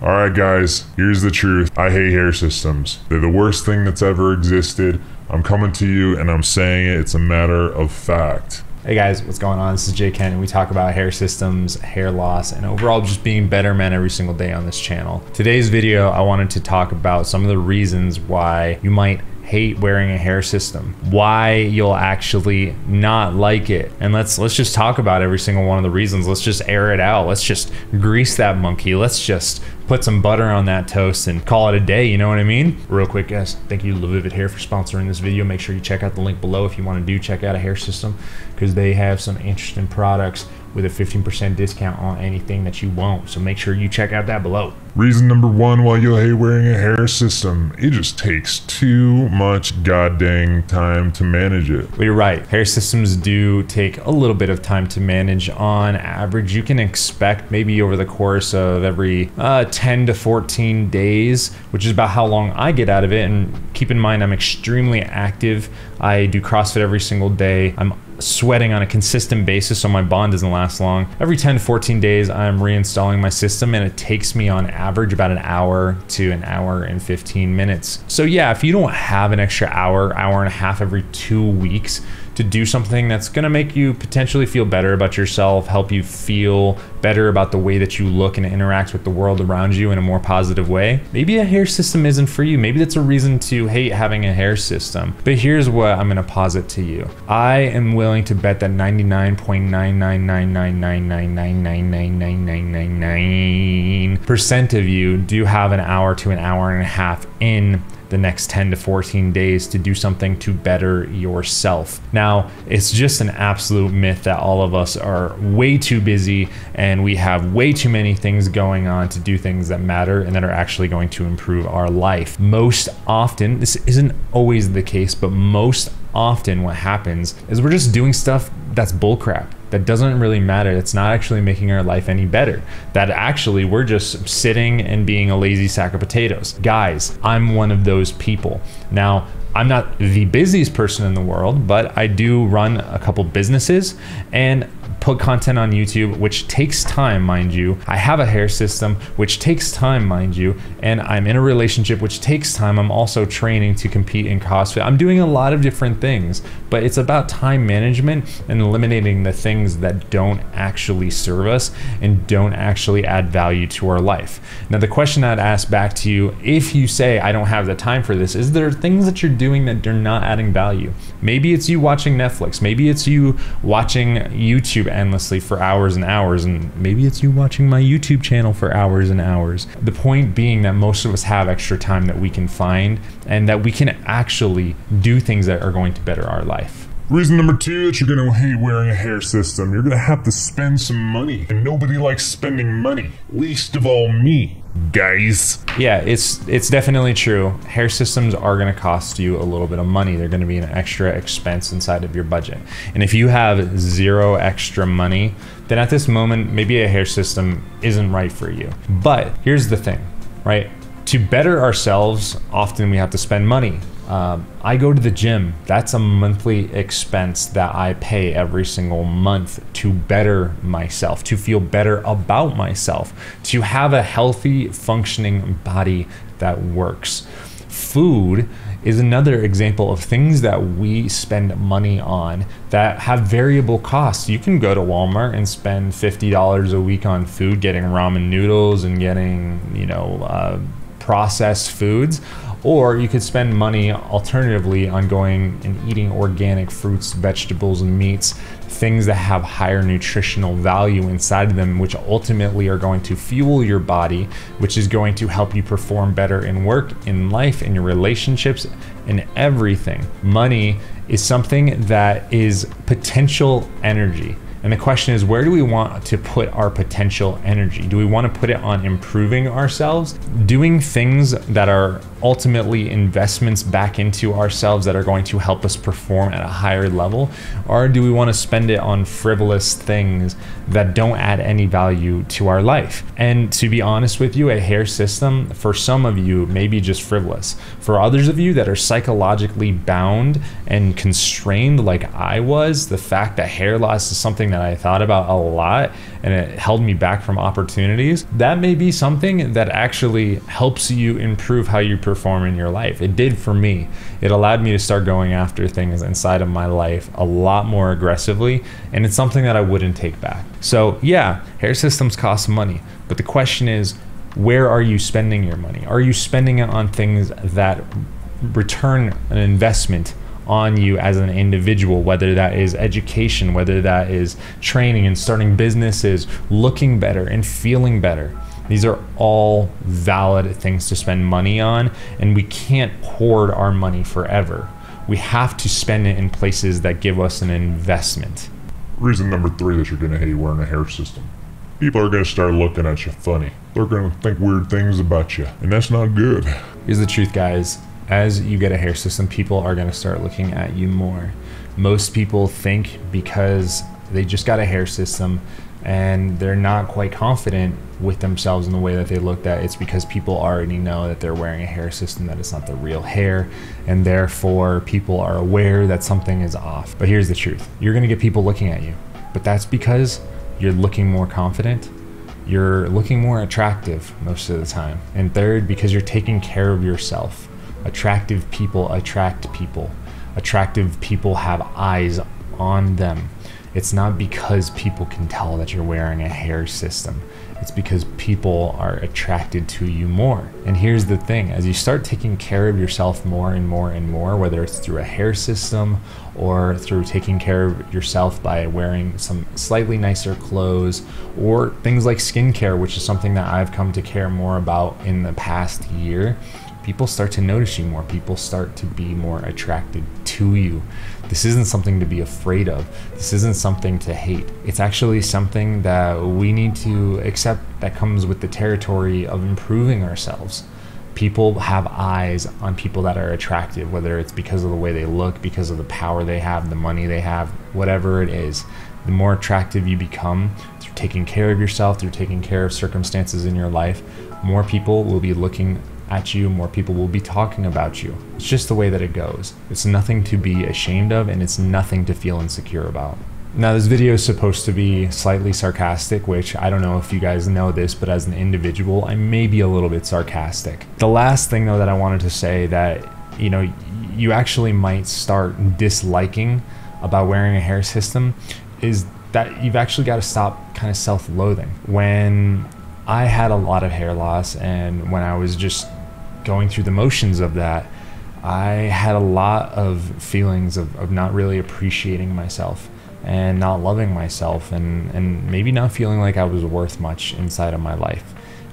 Alright guys, here's the truth. I hate hair systems. They're the worst thing that's ever existed. I'm coming to you and I'm saying it. It's a matter of fact. Hey guys, what's going on? This is Jay Kent and we talk about hair systems, hair loss, and overall just being better men every single day on this channel. Today's video, I wanted to talk about some of the reasons why you might hate wearing a hair system, why you'll actually not like it, and let's just talk about every single one of the reasons. Let's just air it out. Let's just grease that monkey. Let's just put some butter on that toast and call it a day, you know what I mean? Real quick guys, thank you to LaVivid Hair for sponsoring this video. Make sure you check out the link below if you want to check out a hair system, because they have some interesting products with a 15% discount on anything that you want. So make sure you check out that below. Reason number one why you'll hate wearing a hair system: it just takes too much goddamn time to manage it. Well, you're right. Hair systems do take a little bit of time to manage. On average, you can expect maybe over the course of every 10 to 14 days, which is about how long I get out of it. And keep in mind, I'm extremely active. I do CrossFit every single day. I'm sweating on a consistent basis, so my bond doesn't last long. Every 10 to 14 days, I'm reinstalling my system, and it takes me on average about an hour to an hour and 15 minutes. So yeah, if you don't have an extra hour, hour and a half every 2 weeks to do something that's gonna make you potentially feel better about yourself, help you feel better about the way that you look and interact with the world around you in a more positive way, maybe a hair system isn't for you. Maybe that's a reason to hate having a hair system. But here's what I'm gonna posit to you. I am willing to bet that 99.99999999999% of you do have an hour to an hour and a half in the next 10 to 14 days to do something to better yourself. Now, it's just an absolute myth that all of us are way too busy and we have way too many things going on to do things that matter and that are actually going to improve our life. Most often, this isn't always the case, but most often what happens is we're just doing stuff that's bullcrap, that doesn't really matter, that's not actually making our life any better, that actually we're just sitting and being a lazy sack of potatoes. Guys, I'm one of those people. Now, I'm not the busiest person in the world, but I do run a couple businesses and put content on YouTube, which takes time, mind you. I have a hair system, which takes time, mind you, and I'm in a relationship, which takes time. I'm also training to compete in CrossFit. I'm doing a lot of different things, but it's about time management and eliminating the things that don't actually serve us and don't actually add value to our life. Now, the question I'd ask back to you, if you say, I don't have the time for this, is there things that you're doing that are not adding value? Maybe it's you watching Netflix. Maybe it's you watching YouTube endlessly for hours and hours, and maybe it's you watching my YouTube channel for hours and hours. The point being that most of us have extra time that we can find and that we can actually do things that are going to better our life. Reason number two that you're gonna hate wearing a hair system: you're gonna have to spend some money, and nobody likes spending money, least of all me, guys. Yeah, it's definitely true. Hair systems are gonna cost you a little bit of money. They're gonna be an extra expense inside of your budget. And if you have zero extra money, then at this moment, maybe a hair system isn't right for you. But here's the thing, right? To better ourselves, often we have to spend money. I go to the gym. That's a monthly expense that I pay every single month to better myself, to feel better about myself, to have a healthy, functioning body that works. Food is another example of things that we spend money on that have variable costs. You can go to Walmart and spend $50 a week on food, getting ramen noodles and getting, processed foods. Or you could spend money alternatively on going and eating organic fruits, vegetables, and meats, things that have higher nutritional value inside of them, which ultimately are going to fuel your body, which is going to help you perform better in work, in life, in your relationships, in everything. Money is something that is potential energy. And the question is, where do we want to put our potential energy? Do we want to put it on improving ourselves, doing things that are ultimately investments back into ourselves that are going to help us perform at a higher level? Or do we want to spend it on frivolous things that don't add any value to our life? And to be honest with you, a hair system, for some of you, may be just frivolous. For others of you that are psychologically bound and constrained like I was, the fact that hair loss is something something that I thought about a lot and it held me back from opportunities, that may be something that actually helps you improve how you perform in your life. It did for me. It allowed me to start going after things inside of my life a lot more aggressively, and it's something that I wouldn't take back. So yeah, hair systems cost money, but the question is, where are you spending your money? Are you spending it on things that return an investment on you as an individual, whether that is education, whether that is training and starting businesses, looking better and feeling better? These are all valid things to spend money on, and we can't hoard our money forever. We have to spend it in places that give us an investment. Reason number 3 that you're gonna hate wearing a hair system. People are gonna start looking at you funny. They're gonna think weird things about you, and that's not good. Here's the truth, guys. As you get a hair system, people are gonna start looking at you more. Most people think because they just got a hair system and they're not quite confident with themselves in the way that they look, that it's because people already know that they're wearing a hair system, that it's not the real hair, and therefore people are aware that something is off. But here's the truth. You're gonna get people looking at you, but that's because you're looking more confident, you're looking more attractive most of the time. And third, because you're taking care of yourself. Attractive people attract people. Attractive people have eyes on them. It's not because people can tell that you're wearing a hair system. It's because people are attracted to you more. And here's the thing, as you start taking care of yourself more and more and more, whether it's through a hair system or through taking care of yourself by wearing some slightly nicer clothes, or things like skincare, which is something that I've come to care more about in the past year, people start to notice you more. People start to be more attracted to you. This isn't something to be afraid of. This isn't something to hate. It's actually something that we need to accept, that comes with the territory of improving ourselves. People have eyes on people that are attractive, whether it's because of the way they look, because of the power they have, the money they have, whatever it is. The more attractive you become through taking care of yourself, through taking care of circumstances in your life, more people will be looking at you, more people will be talking about you. It's just the way that it goes. It's nothing to be ashamed of, and it's nothing to feel insecure about. Now, this video is supposed to be slightly sarcastic, which I don't know if you guys know this, but as an individual, I may be a little bit sarcastic. The last thing though that I wanted to say that, you know, you actually might start disliking about wearing a hair system is that you've actually got to stop kind of self-loathing. When I had a lot of hair loss, and when I was just going through the motions of that, I had a lot of feelings of not really appreciating myself and not loving myself, and maybe not feeling like I was worth much inside of my life.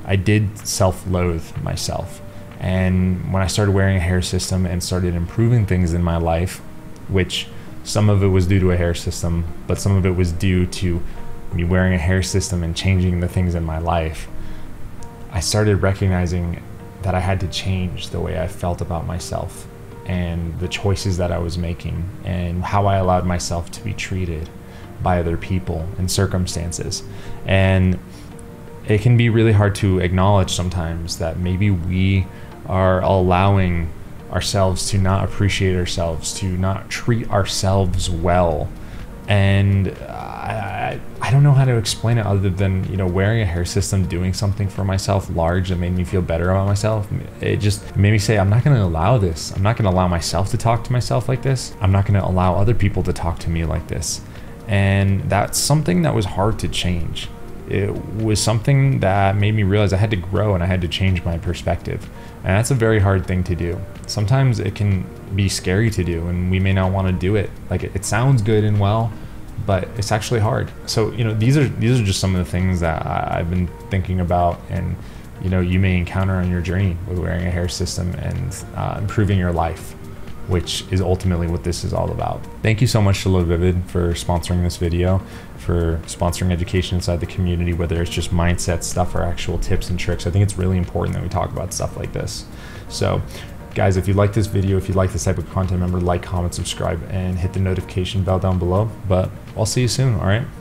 I did self-loathe myself. And when I started wearing a hair system and started improving things in my life, which some of it was due to a hair system, but some of it was due to me wearing a hair system and changing the things in my life, I started recognizing that I had to change the way I felt about myself and the choices that I was making and how I allowed myself to be treated by other people and circumstances. And it can be really hard to acknowledge sometimes that maybe we are allowing ourselves to not appreciate ourselves, to not treat ourselves well. And I don't know how to explain it other than, you know, wearing a hair system, doing something for myself large that made me feel better about myself. It just made me say, I'm not going to allow this. I'm not going to allow myself to talk to myself like this. I'm not going to allow other people to talk to me like this. And that's something that was hard to change. It was something that made me realize I had to grow and I had to change my perspective. And that's a very hard thing to do. Sometimes it can be scary to do, and we may not want to do it. Like, it sounds good and well, but it's actually hard. So, you know, these are just some of the things that I've been thinking about, and, you know, you may encounter on your journey with wearing a hair system and improving your life, which is ultimately what this is all about. Thank you so much to Live Vivid for sponsoring this video, for sponsoring education inside the community, whether it's just mindset stuff or actual tips and tricks. I think it's really important that we talk about stuff like this. So guys, if you like this video, if you like this type of content, remember to like, comment, subscribe, and hit the notification bell down below. But I'll see you soon, all right?